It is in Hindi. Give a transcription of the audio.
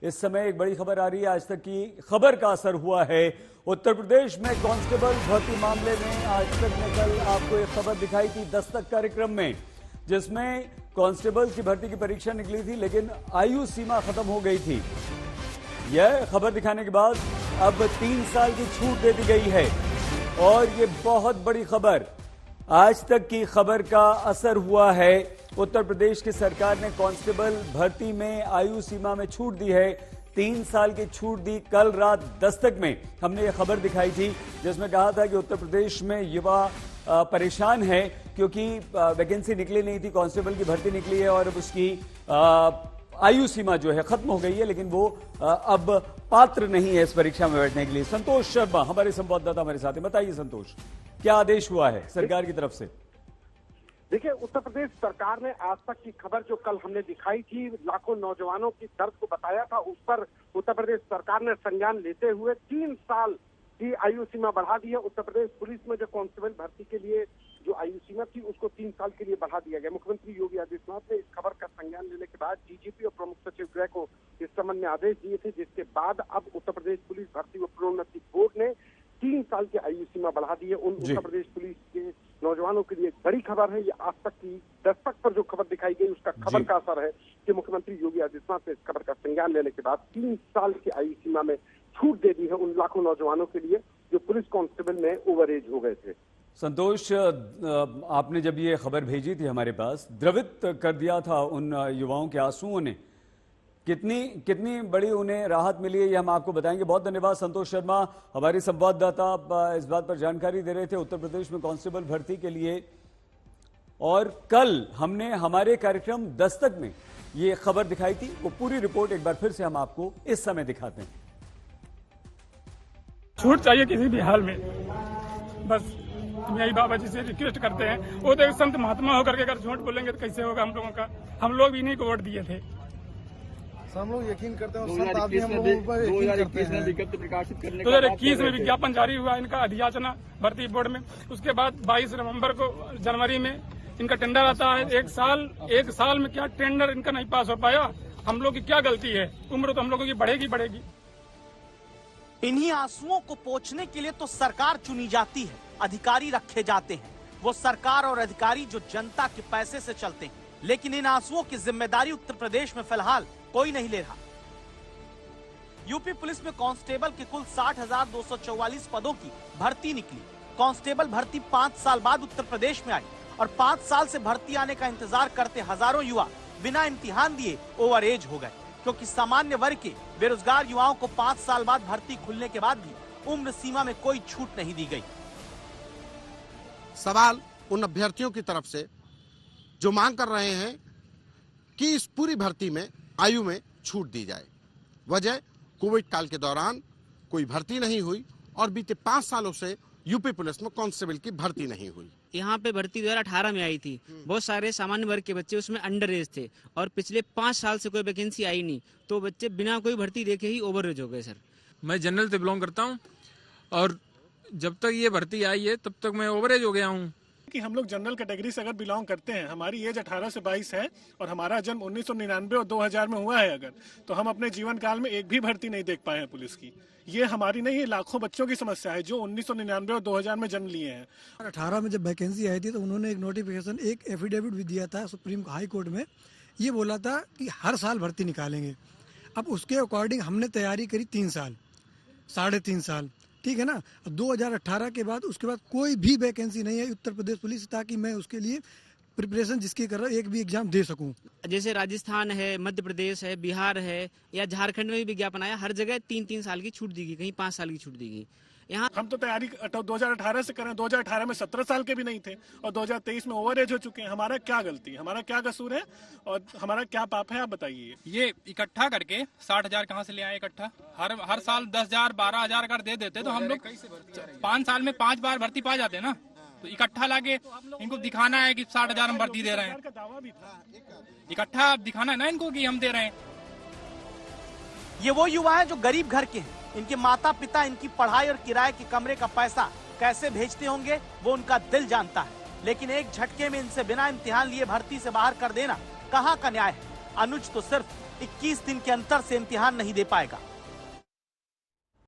इस समय एक बड़ी खबर आ रही है, आज तक की खबर का असर हुआ है। उत्तर प्रदेश में कांस्टेबल भर्ती मामले में आज तक ने कल आपको एक खबर दिखाई थी दस्तक कार्यक्रम में, जिसमें कांस्टेबल की भर्ती की परीक्षा निकली थी लेकिन आयु सीमा खत्म हो गई थी। यह खबर दिखाने के बाद अब 3 साल की छूट दे दी गई है और ये बहुत बड़ी खबर, आज तक की खबर का असर हुआ है। उत्तर प्रदेश की सरकार ने कांस्टेबल भर्ती में आयु सीमा में छूट दी है, 3 साल की छूट दी। कल रात दस्तक में हमने ये खबर दिखाई थी जिसमें कहा था कि उत्तर प्रदेश में युवा परेशान है क्योंकि वैकेंसी निकली नहीं थी, कांस्टेबल की भर्ती निकली है और अब उसकी आयु सीमा जो है खत्म हो गई है, लेकिन वो अब पात्र नहीं है इस परीक्षा में बैठने के लिए। संतोष शर्मा हमारे संवाददाता हमारे साथ हैं। बताइए संतोष, क्या आदेश हुआ है सरकार की तरफ से? देखिए, उत्तर प्रदेश सरकार ने आज तक की खबर जो कल हमने दिखाई थी, लाखों नौजवानों की दर्द को बताया था, उस पर उत्तर प्रदेश सरकार ने संज्ञान लेते हुए 3 साल की आयु सीमा बढ़ा दी है। उत्तर प्रदेश पुलिस में जो कांस्टेबल भर्ती के लिए जो आयु सीमा थी उसको 3 साल के लिए बढ़ा दिया गया। मुख्यमंत्री योगी आदित्यनाथ ने इस खबर का संज्ञान लेने के बाद डीजीपी और प्रमुख सचिव गृह को इस संबंध में आदेश दिए थे, जिसके बाद अब उत्तर प्रदेश पुलिस भर्ती व प्रोन्नति बोर्ड ने 3 साल की आयु सीमा बढ़ा दी है। उन उत्तर प्रदेश पुलिस के नौजवानों के लिए एक बड़ी खबर है। ये आज तक की दस्तक पर जो खबर दिखाई गई उसका खबर का असर है कि मुख्यमंत्री योगी आदित्यनाथ ने इस खबर का संज्ञान लेने के बाद 3 साल की आयु सीमा में छूट दे दी है उन लाखों नौजवानों के लिए जो पुलिस कांस्टेबल में ओवर एज हो गए थे। संतोष, आपने जब ये खबर भेजी थी हमारे पास, द्रवित कर दिया था उन युवाओं के आंसुओं ने। कितनी बड़ी उन्हें राहत मिली है ये हम आपको बताएंगे। बहुत धन्यवाद संतोष शर्मा, हमारे संवाददाता इस बात पर जानकारी दे रहे थे उत्तर प्रदेश में कांस्टेबल भर्ती के लिए। और कल हमने हमारे कार्यक्रम दस्तक में ये खबर दिखाई थी, वो पूरी रिपोर्ट एक बार फिर से हम आपको इस समय दिखाते हैं। छूट चाहिए किसी भी हाल में, बस यही बाबा जी से रिक्वेस्ट करते हैं। वो तो एक संत महात्मा होकर के अगर झूठ बोलेंगे तो कैसे होगा हम लोगों का? हम लोग भी इन्हीं को वोट दिए थे। हम लोग यकीन करते हैं, संत आदमी हम लोगों पर यकीन करते हैं। 2021 में विज्ञापन जारी हुआ इनका अधियाचना भर्ती बोर्ड में, उसके बाद 22 नवंबर को जनवरी में इनका टेंडर आता है। एक साल में क्या टेंडर इनका नहीं पास हो पाया? हम लोग की क्या गलती है? उम्र तो हम लोगों की बढ़ेगी। इन्हीं आंसुओं को पोंछने के लिए तो सरकार चुनी जाती है, अधिकारी रखे जाते हैं। वो सरकार और अधिकारी जो जनता के पैसे से चलते हैं, लेकिन इन आंसुओं की जिम्मेदारी उत्तर प्रदेश में फिलहाल कोई नहीं ले रहा। यूपी पुलिस में कांस्टेबल के कुल 60,244 पदों की भर्ती निकली। कांस्टेबल भर्ती 5 साल बाद उत्तर प्रदेश में आई और 5 साल से भर्ती आने का इंतजार करते हजारों युवा बिना इम्तिहान दिए ओवर एज हो गए, क्योंकि सामान्य वर्ग के बेरोजगार युवाओं को 5 साल बाद भर्ती खुलने के बाद भी उम्र सीमा में कोई छूट नहीं दी गई। सवाल उन अभ्यर्थियों की तरफ से जो मांग कर रहे हैं कि इस पूरी भर्ती में आयु में छूट दी जाए। वजह, कोविड काल के दौरान कोई भर्ती नहीं हुई और बीते 5 सालों से यूपी पुलिस में कांस्टेबल की भर्ती नहीं हुई। यहाँ पे भर्ती 2018 में आई थी, बहुत सारे सामान्य वर्ग के बच्चे उसमें अंडर एज थे और पिछले 5 साल से कोई वैकेंसी आई नहीं, तो बच्चे बिना कोई भर्ती देखे ही ओवर एज हो गए। सर, मैं जनरल से बिलोंग करता हूँ और जब तक ये भर्ती आई है तब तक मैं ओवर एज हो गया हूँ। कि हम लोग जनरल कैटेगरी से अगर बिलोंग करते हैं, हमारी एज 18 से 22 है और हमारा जन्म 1999 और 2000 में हुआ है, अगर तो हम अपने जीवन काल में एक भी भर्ती नहीं देख पाए हैं पुलिस की। ये हमारी नहीं है, लाखों बच्चों की समस्या है जो 1999 और 2000 में जन्म लिए हैं। 18 में जब वैकेंसी आई थी तो उन्होंने एक नोटिफिकेशन, एक एफिडेविट भी दिया था सुप्रीम हाई कोर्ट में। ये बोला था कि हर साल भर्ती निकालेंगे। अब उसके अकॉर्डिंग हमने तैयारी करी 3 साल, 3.5 साल, ठीक है ना। 2018 के बाद उसके बाद कोई भी वैकेंसी नहीं है उत्तर प्रदेश पुलिस, ताकि मैं उसके लिए प्रिपरेशन जिसकी कर रहा हूँ एक भी एग्जाम दे सकूं। जैसे राजस्थान है, मध्य प्रदेश है, बिहार है या झारखंड में भी विज्ञापन आया, हर जगह 3-3 साल की छूट दी गई, कहीं 5 साल की छूट दी गई। यहाँ हम तो तैयारी 2018 से कर रहे हैं, 2018 में 17 साल के भी नहीं थे और 2023 में ओवर एज हो चुके हैं। हमारा क्या गलती है, हमारा क्या कसूर है और हमारा क्या पाप है, आप बताइए। ये इकट्ठा करके 60,000 कहाँ से ले आए इकट्ठा? हर साल 10,000 12,000 अगर दे देते तो हम लोग 5 साल में 5 बार भर्ती पा जाते ना। तो इकट्ठा लाके इनको दिखाना है कि 60,000 हम भर्ती दे रहे हैं, इकट्ठा दिखाना है ना इनको कि हम दे रहे हैं। ये वो युवा है जो गरीब घर के हैं, इनके माता पिता इनकी पढ़ाई और किराए के कमरे का पैसा कैसे भेजते होंगे वो उनका दिल जानता है, लेकिन एक झटके में इनसे बिना इम्तिहान लिए भर्ती से बाहर कर देना कहाँ का न्याय है। अनुज तो सिर्फ 21 दिन के अंतर से इम्तिहान नहीं दे पाएगा।